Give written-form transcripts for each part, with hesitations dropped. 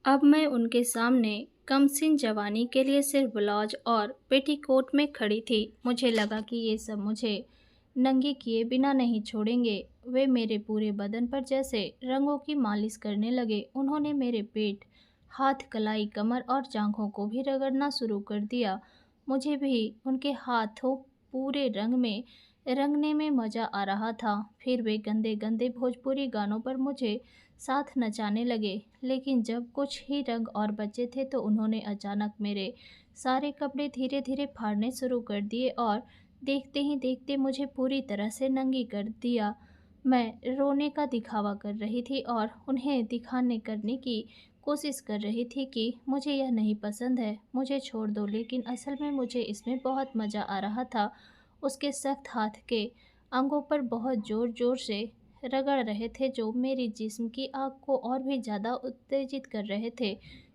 अब मैं उनके सामने कमसिन जवानी के लिए सिर्फ ब्लाउज और पेटीकोट में खड़ी थी। मुझे लगा कि ये सब मुझे नंगी किए बिना नहीं छोड़ेंगे। वे मेरे पूरे बदन पर जैसे रंगों की मालिश करने लगे। उन्होंने मेरे पेट, हाथ, कलाई, कमर और जांघों को भी रगड़ना शुरू कर दिया। मुझे भी उनके हाथों पूरे रंग में रंगने में मज़ा आ रहा था। फिर वे गंदे गंदे भोजपुरी गानों पर मुझे साथ नचाने लगे। लेकिन जब कुछ ही रंग और बचे थे तो उन्होंने अचानक मेरे सारे कपड़े धीरे धीरे फाड़ने शुरू कर दिए और देखते ही देखते मुझे पूरी तरह से नंगी कर दिया। मैं रोने का दिखावा कर रही थी और उन्हें दिखाने करने की कोशिश कर रही थी कि मुझे यह नहीं पसंद है, मुझे छोड़ दो, लेकिन असल में मुझे इसमें बहुत मज़ा आ रहा था। उसके सख्त हाथ के अंगों पर बहुत ज़ोर ज़ोर से रगड़ रहे थे जो मेरी जिस्म की आग को और भी ज़्यादा उत्तेजित कर रहे थे।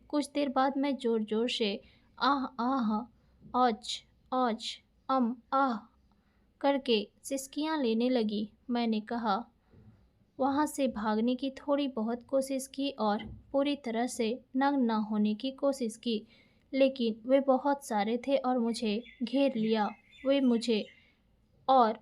कुछ देर बाद मैं ज़ोर-ज़ोर से आह! आह! औच! औच! आह! करके सिसकियाँ लेने लगी। मैंने कहा वहाँ से भागने की थोड़ी बहुत कोशिश की और पूरी तरह से नंग ना होने की कोशिश की, लेकिन वे बहुत सारे थे और मुझे घेर लिया। वे मुझे और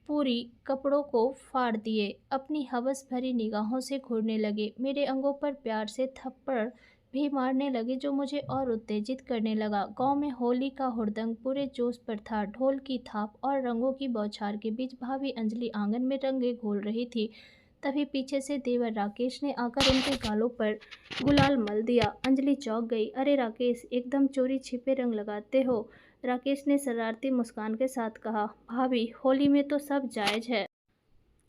पूरी कपड़ों को फाड़ दिए, अपनी हवस भरी निगाहों से घूरने लगे, मेरे अंगों पर प्यार से थप्पड़ भी मारने लगे जो मुझे और उत्तेजित करने लगा। गांव में होली का हुड़दंग पूरे जोश पर था। ढोल की थाप और रंगों की बौछार के बीच भाभी अंजलि आंगन में रंगे घोल रही थी। तभी पीछे से देवर राकेश ने आकर उनके गालों पर गुलाल मल दिया। अंजलि चौंक गई। अरे राकेश, एकदम चोरी छिपे रंग लगाते हो। राकेश ने शरारती मुस्कान के साथ कहा, भाभी होली में तो सब जायज़ है।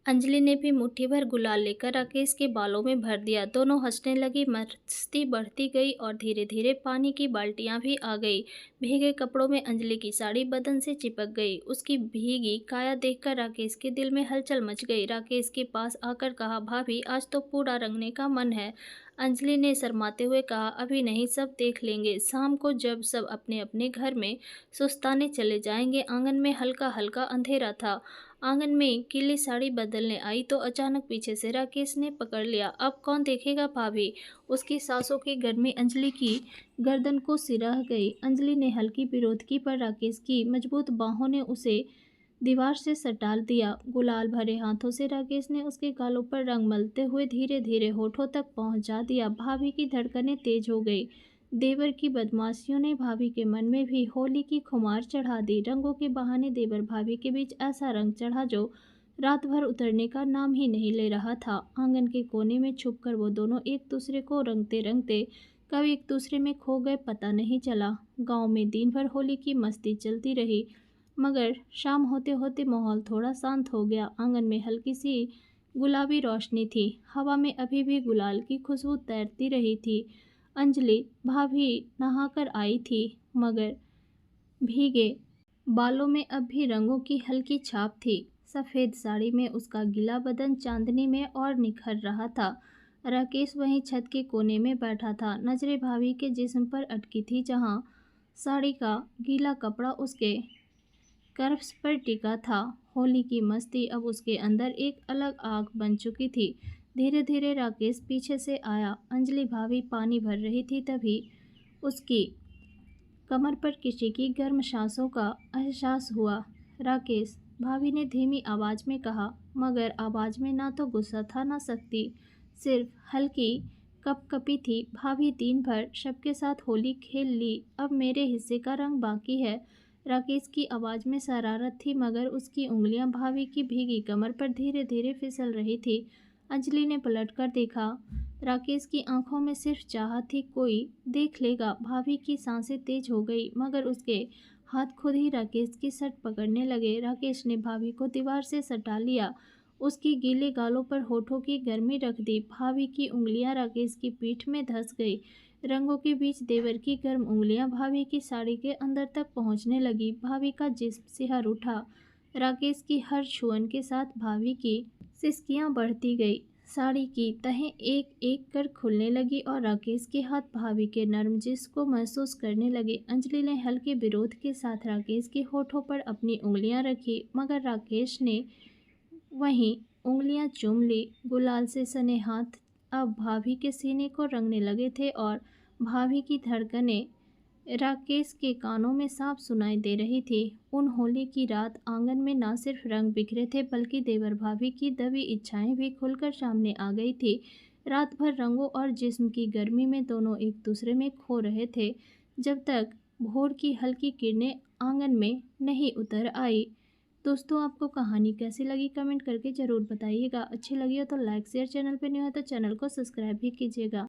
अंजलि ने भी मुट्ठी भर गुलाल लेकर राकेश के बालों में भर दिया। दोनों हंसने लगी। मस्ती बढ़ती गई और धीरे धीरे पानी की बाल्टियां भी आ गई। भीगे कपड़ों में अंजलि की साड़ी बदन से चिपक गई। उसकी भीगी काया देखकर राकेश के दिल में हलचल मच गई। राकेश के पास आकर कहा, भाभी आज तो पूरा रंगने का मन है। अंजलि ने शर्माते हुए कहा, अभी नहीं, सब देख लेंगे। शाम को जब सब अपने अपने घर में सुस्ताने चले जाएंगे। आंगन में हल्का हल्का अंधेरा था। आंगन में गीली साड़ी बदलने आई तो अचानक पीछे से राकेश ने पकड़ लिया। अब कौन देखेगा भाभी? उसकी सांसों की गर्मी अंजलि की गर्दन को सिरह गई। अंजलि ने हल्की विरोध की पर राकेश की मजबूत बाहों ने उसे दीवार से सटाल दिया। गुलाल भरे हाथों से राकेश ने उसके गालों पर रंग मलते हुए धीरे धीरे होठों तक पहुंचा दिया। भाभी की धड़कनें तेज हो गई। देवर की बदमाशियों ने भाभी के मन में भी होली की खुमार चढ़ा दी। रंगों के बहाने देवर भाभी के बीच ऐसा रंग चढ़ा जो रात भर उतरने का नाम ही नहीं ले रहा था। आंगन के कोने में छुपकर वो दोनों एक दूसरे को रंगते रंगते कब एक दूसरे में खो गए पता नहीं चला। गांव में दिन भर होली की मस्ती चलती रही, मगर शाम होते होते माहौल थोड़ा शांत हो गया। आंगन में हल्की सी गुलाबी रोशनी थी। हवा में अभी भी गुलाल की खुशबू तैरती रही थी। अंजलि भाभी नहाकर आई थी, मगर भीगे बालों में अब भी रंगों की हल्की छाप थी। सफ़ेद साड़ी में उसका गीला बदन चांदनी में और निखर रहा था। राकेश वहीं छत के कोने में बैठा था। नजरें भाभी के जिस्म पर अटकी थी जहां साड़ी का गीला कपड़ा उसके कर्व्स पर टिका था। होली की मस्ती अब उसके अंदर एक अलग आग बन चुकी थी। धीरे धीरे राकेश पीछे से आया। अंजलि भाभी पानी भर रही थी, तभी उसकी कमर पर किसी की गर्म सांसों का एहसास हुआ। राकेश, भाभी ने धीमी आवाज़ में कहा, मगर आवाज़ में ना तो गुस्सा था ना सख्ती, सिर्फ हल्की कपकपी थी। भाभी दिन भर सबके साथ होली खेल ली, अब मेरे हिस्से का रंग बाकी है। राकेश की आवाज़ में शरारत थी, मगर उसकी उंगलियां भाभी की भीगी कमर पर धीरे धीरे फिसल रही थी। अंजलि ने पलटकर देखा। राकेश की आंखों में सिर्फ चाहत थी, कोई देख लेगा। भाभी की सांसें तेज हो गई, मगर उसके हाथ खुद ही राकेश की शर्ट पकड़ने लगे। राकेश ने भाभी को दीवार से सटा लिया, उसकी गीले गालों पर होठों की गर्मी रख दी। भाभी की उंगलियां राकेश की पीठ में धंस गई। रंगों के बीच देवर की गर्म उंगलियां भाभी की साड़ी के अंदर तक पहुंचने लगी। भाभी का जिस्म सिहर उठा। राकेश की हर छुअन के साथ भाभी की सिसकियां बढ़ती गई। साड़ी की तहें एक एक कर खुलने लगी और राकेश के हाथ भाभी के नर्म जिस्म को महसूस करने लगे। अंजलि ने हल्के विरोध के साथ राकेश के होठों पर अपनी उंगलियां रखी, मगर राकेश ने वहीं उंगलियां चूम ली। गुलाल से सने हाथ अब भाभी के सीने को रंगने लगे थे और भाभी की धड़कनें राकेश के कानों में साफ सुनाई दे रही थी। उन होली की रात आंगन में ना सिर्फ रंग बिखरे थे बल्कि देवर भाभी की दबी इच्छाएं भी खुलकर सामने आ गई थी। रात भर रंगों और जिस्म की गर्मी में दोनों एक दूसरे में खो रहे थे जब तक भोर की हल्की किरणें आंगन में नहीं उतर आई। दोस्तों, आपको कहानी कैसी लगी कमेंट करके ज़रूर बताइएगा। अच्छी लगी हो तो लाइक शेयर, चैनल पर न्यू है तो चैनल को सब्सक्राइब भी कीजिएगा।